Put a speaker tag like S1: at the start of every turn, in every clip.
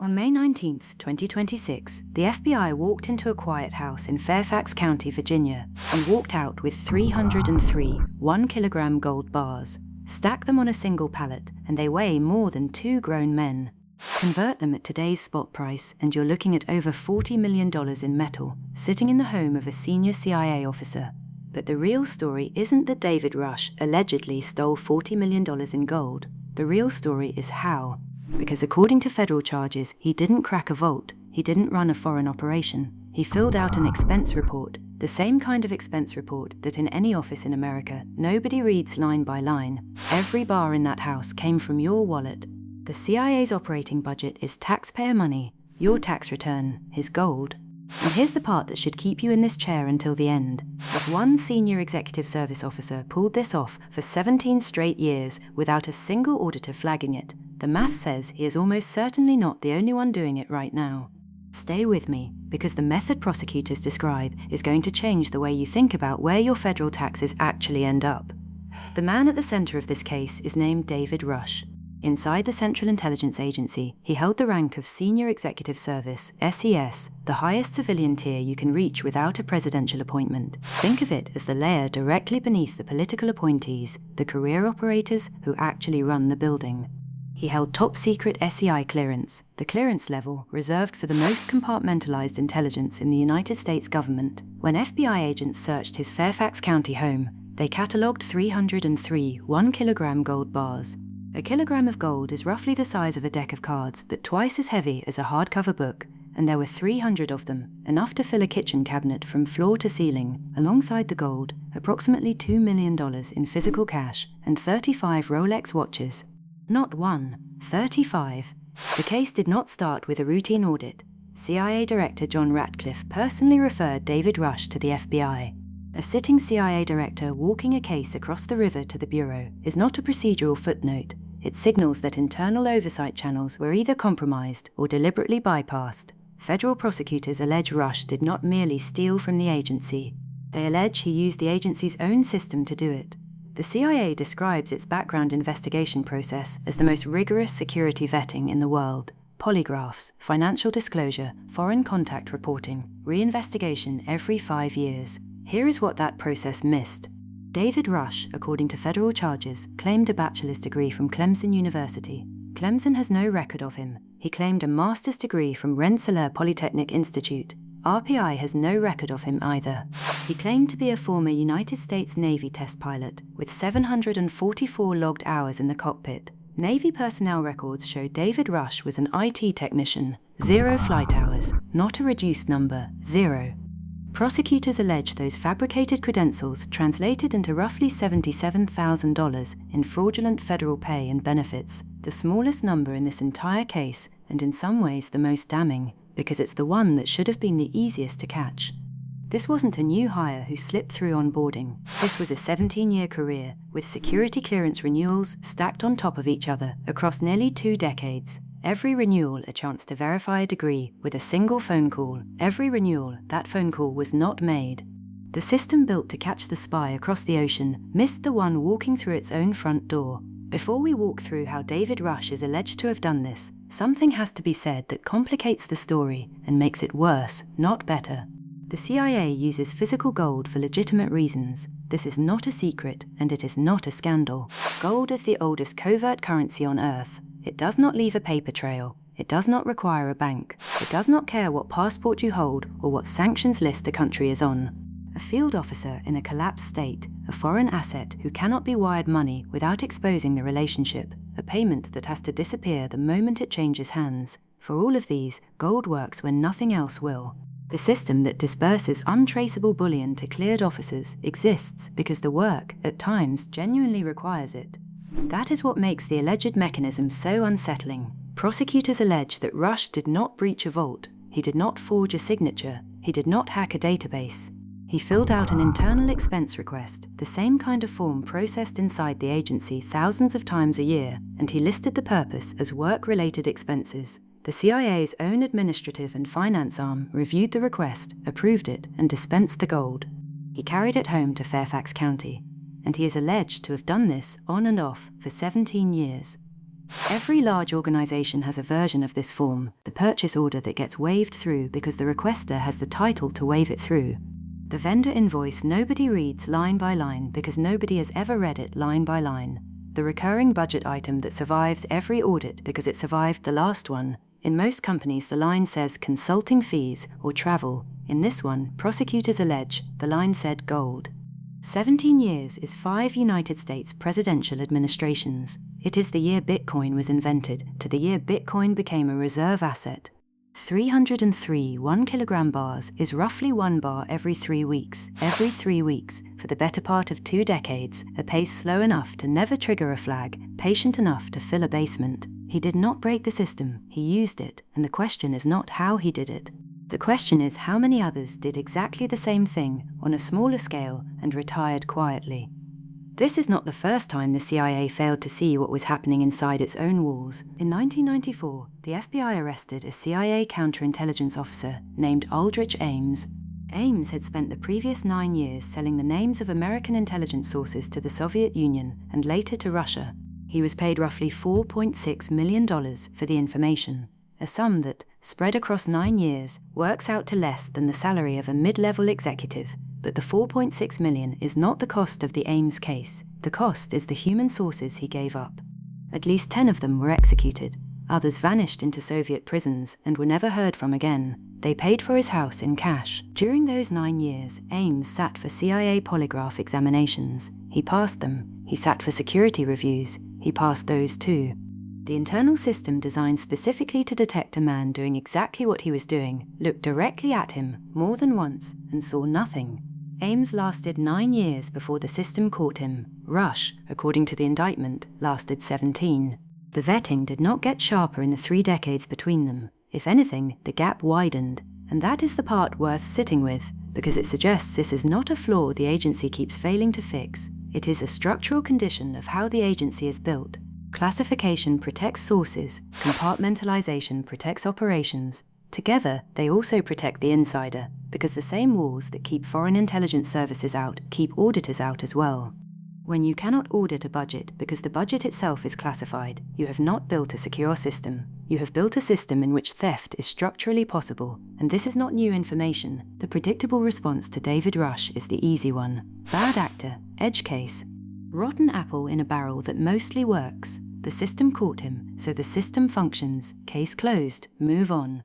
S1: On May 19, 2026, the FBI walked into a quiet house in Fairfax County, Virginia, and walked out with 303 1-kilogram gold bars. Stack them on a single pallet, and they weigh more than 2 grown men. Convert them at today's spot price, and you're looking at over $40 million in metal, sitting in the home of a senior CIA officer. But the real story isn't that David Rush allegedly stole $40 million in gold. The real story is how. Because according to federal charges, he didn't crack a vault, he didn't run a foreign operation. He filled out an expense report, the same kind of expense report that in any office in America, nobody reads line by line. Every bar in that house came from your wallet. The CIA's operating budget is taxpayer money, your tax return, his gold. And here's the part that should keep you in this chair until the end. If one senior executive service officer pulled this off for 17 straight years without a single auditor flagging it, the math says he is almost certainly not the only one doing it right now. Stay with me, because the method prosecutors describe is going to change the way you think about where your federal taxes actually end up. The man at the center of this case is named David Rush. Inside the Central Intelligence Agency, he held the rank of Senior Executive Service, SES, the highest civilian tier you can reach without a presidential appointment. Think of it as the layer directly beneath the political appointees, the career operators who actually run the building. He held top-secret SEI clearance, the clearance level reserved for the most compartmentalized intelligence in the United States government. When FBI agents searched his Fairfax County home, they catalogued 303 1-kilogram gold bars. A kilogram of gold is roughly the size of a deck of cards, but twice as heavy as a hardcover book, and there were 300 of them, enough to fill a kitchen cabinet from floor to ceiling. Alongside the gold, approximately $2 million in physical cash and 35 Rolex watches. Not one, 35. The case did not start with a routine audit. CIA Director John Ratcliffe personally referred David Rush to the FBI. A sitting CIA director walking a case across the river to the Bureau is not a procedural footnote. It signals that internal oversight channels were either compromised or deliberately bypassed. Federal prosecutors allege Rush did not merely steal from the agency. They allege he used the agency's own system to do it. The CIA describes its background investigation process as the most rigorous security vetting in the world. Polygraphs, financial disclosure, foreign contact reporting, reinvestigation every 5 years. Here is what that process missed. David Rush, according to federal charges, claimed a bachelor's degree from Clemson University. Clemson has no record of him. He claimed a master's degree from Rensselaer Polytechnic Institute. RPI has no record of him either. He claimed to be a former United States Navy test pilot, with 744 logged hours in the cockpit. Navy personnel records show David Rush was an IT technician. 0 flight hours, not a reduced number, 0. Prosecutors allege those fabricated credentials translated into roughly $77,000 in fraudulent federal pay and benefits, the smallest number in this entire case, and in some ways the most damning, because it's the one that should have been the easiest to catch. This wasn't a new hire who slipped through onboarding. This was a 17-year career, with security clearance renewals stacked on top of each other across nearly 2 decades. Every renewal a chance to verify a degree with a single phone call. Every renewal, that phone call was not made. The system built to catch the spy across the ocean missed the one walking through its own front door. Before we walk through how David Rush is alleged to have done this, something has to be said that complicates the story and makes it worse, not better. The CIA uses physical gold for legitimate reasons. This is not a secret, and it is not a scandal. Gold is the oldest covert currency on Earth. It does not leave a paper trail. It does not require a bank. It does not care what passport you hold or what sanctions list a country is on. A field officer in a collapsed state, a foreign asset who cannot be wired money without exposing the relationship, a payment that has to disappear the moment it changes hands. For all of these, gold works when nothing else will. The system that disperses untraceable bullion to cleared officers exists because the work, at times, genuinely requires it. That is what makes the alleged mechanism so unsettling. Prosecutors allege that Rush did not breach a vault. He did not forge a signature. He did not hack a database. He filled out an internal expense request, the same kind of form processed inside the agency thousands of times a year, and he listed the purpose as work-related expenses. The CIA's own administrative and finance arm reviewed the request, approved it, and dispensed the gold. He carried it home to Fairfax County, and he is alleged to have done this on and off for 17 years. Every large organization has a version of this form, the purchase order that gets waved through because the requester has the title to wave it through. The vendor invoice nobody reads line by line because nobody has ever read it line by line. The recurring budget item that survives every audit because it survived the last one. In most companies, the line says consulting fees or travel. In this one, prosecutors allege, the line said gold. 17 years is 5 United States presidential administrations. It is the year Bitcoin was invented to the year Bitcoin became a reserve asset. 303 1-kilogram bars is roughly 1 bar every 3 weeks. Every 3 weeks, for the better part of 2 decades, a pace slow enough to never trigger a flag, patient enough to fill a basement. He did not break the system, he used it, and the question is not how he did it. The question is how many others did exactly the same thing on a smaller scale and retired quietly. This is not the first time the CIA failed to see what was happening inside its own walls. In 1994, the FBI arrested a CIA counterintelligence officer named Aldrich Ames. Ames had spent the previous 9 years selling the names of American intelligence sources to the Soviet Union and later to Russia. He was paid roughly $4.6 million for the information, a sum that, spread across 9 years, works out to less than the salary of a mid-level executive. But the $4.6 million is not the cost of the Ames case. The cost is the human sources he gave up. At least 10 of them were executed. Others vanished into Soviet prisons and were never heard from again. They paid for his house in cash. During those 9 years, Ames sat for CIA polygraph examinations. He passed them. He sat for security reviews. He passed those too. The internal system designed specifically to detect a man doing exactly what he was doing, looked directly at him more than once and saw nothing. Ames lasted 9 years before the system caught him. Rush, according to the indictment, lasted 17. The vetting did not get sharper in the 3 decades between them. If anything, the gap widened. And that is the part worth sitting with, because it suggests this is not a flaw the agency keeps failing to fix. It is a structural condition of how the agency is built. Classification protects sources, compartmentalization protects operations. Together, they also protect the insider, because the same walls that keep foreign intelligence services out keep auditors out as well. When you cannot audit a budget because the budget itself is classified, you have not built a secure system. You have built a system in which theft is structurally possible, and this is not new information. The predictable response to David Rush is the easy one. Bad actor, edge case. Rotten apple in a barrel that mostly works. The system caught him, so the system functions. Case closed, move on.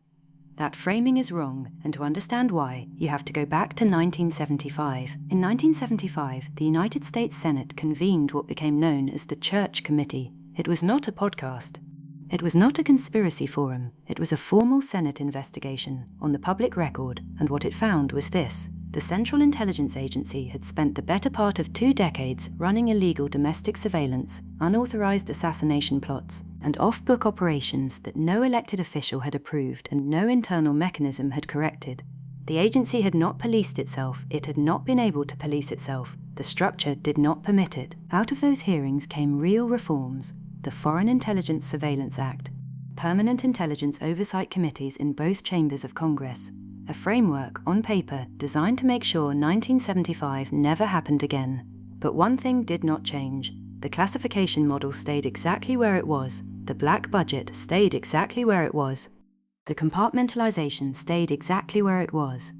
S1: That framing is wrong, and to understand why, you have to go back to 1975. In 1975, the United States Senate convened what became known as the Church Committee. It was not a podcast. It was not a conspiracy forum. It was a formal Senate investigation on the public record, and what it found was this. The Central Intelligence Agency had spent the better part of 2 decades running illegal domestic surveillance, unauthorized assassination plots, and off-book operations that no elected official had approved and no internal mechanism had corrected. The agency had not policed itself. It had not been able to police itself. The structure did not permit it. Out of those hearings came real reforms: the Foreign Intelligence Surveillance Act, permanent intelligence oversight committees in both chambers of Congress, a framework, on paper, designed to make sure 1975 never happened again. But one thing did not change. The classification model stayed exactly where it was. The black budget stayed exactly where it was. The compartmentalization stayed exactly where it was.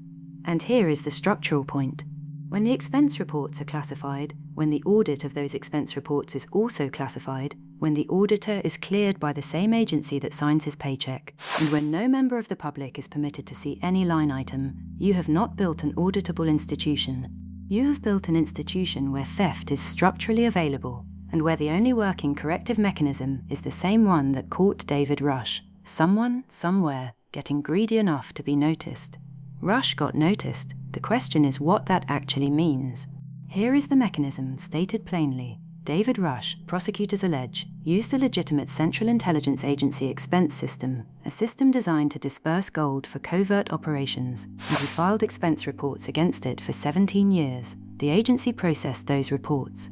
S1: And here is the structural point. When the expense reports are classified, when the audit of those expense reports is also classified, when the auditor is cleared by the same agency that signs his paycheck, and when no member of the public is permitted to see any line item, you have not built an auditable institution. You have built an institution where theft is structurally available, and where the only working corrective mechanism is the same one that caught David Rush. Someone, somewhere, getting greedy enough to be noticed. Rush got noticed. The question is what that actually means. Here is the mechanism, stated plainly. David Rush, prosecutors allege, used a legitimate Central Intelligence Agency expense system, a system designed to disperse gold for covert operations, and he filed expense reports against it for 17 years. The agency processed those reports.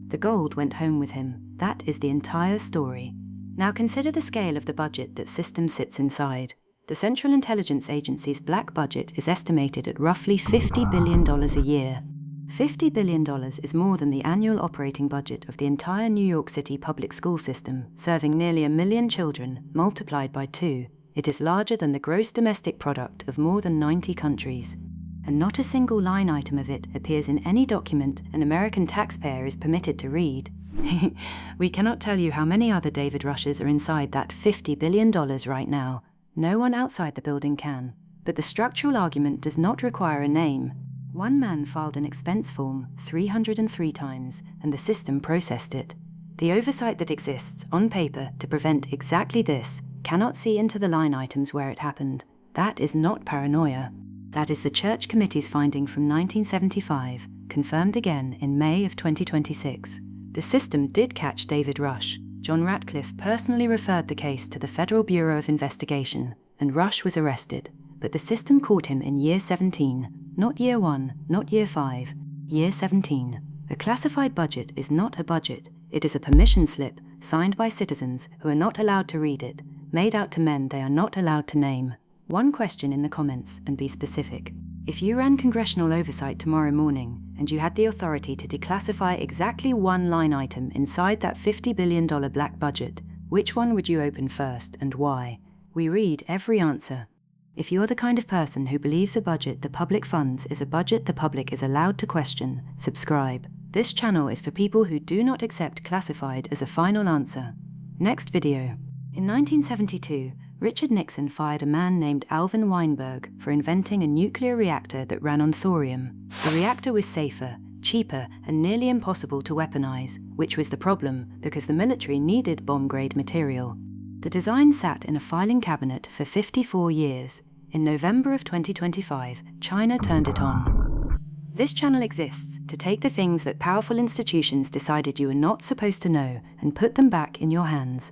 S1: The gold went home with him. That is the entire story. Now consider the scale of the budget that system sits inside. The Central Intelligence Agency's black budget is estimated at roughly $50 billion a year. $50 billion is more than the annual operating budget of the entire New York City public school system, serving nearly 1 million children, multiplied by 2. It is larger than the gross domestic product of more than 90 countries. And not a single line item of it appears in any document an American taxpayer is permitted to read. We cannot tell you how many other David Rushes are inside that $50 billion right now. No one outside the building can. But the structural argument does not require a name. One man filed an expense form 303 times, and the system processed it. The oversight that exists, on paper, to prevent exactly this, cannot see into the line items where it happened. That is not paranoia. That is the Church Committee's finding from 1975, confirmed again in May of 2026. The system did catch David Rush. John Ratcliffe personally referred the case to the Federal Bureau of Investigation, and Rush was arrested. But the system caught him in year 17, not year 1, not year 5, year 17. A classified budget is not a budget. It is a permission slip signed by citizens who are not allowed to read it, made out to men they are not allowed to name. One question in the comments and be specific. If you ran congressional oversight tomorrow morning and you had the authority to declassify exactly one line item inside that $50 billion black budget, which one would you open first and why? We read every answer. If you're the kind of person who believes a budget the public funds is a budget the public is allowed to question, subscribe. This channel is for people who do not accept classified as a final answer. Next video. In 1972, Richard Nixon fired a man named Alvin Weinberg for inventing a nuclear reactor that ran on thorium. The reactor was safer, cheaper, and nearly impossible to weaponize, which was the problem because the military needed bomb-grade material. The design sat in a filing cabinet for 54 years. In November of 2025, China turned it on. This channel exists to take the things that powerful institutions decided you were not supposed to know and put them back in your hands.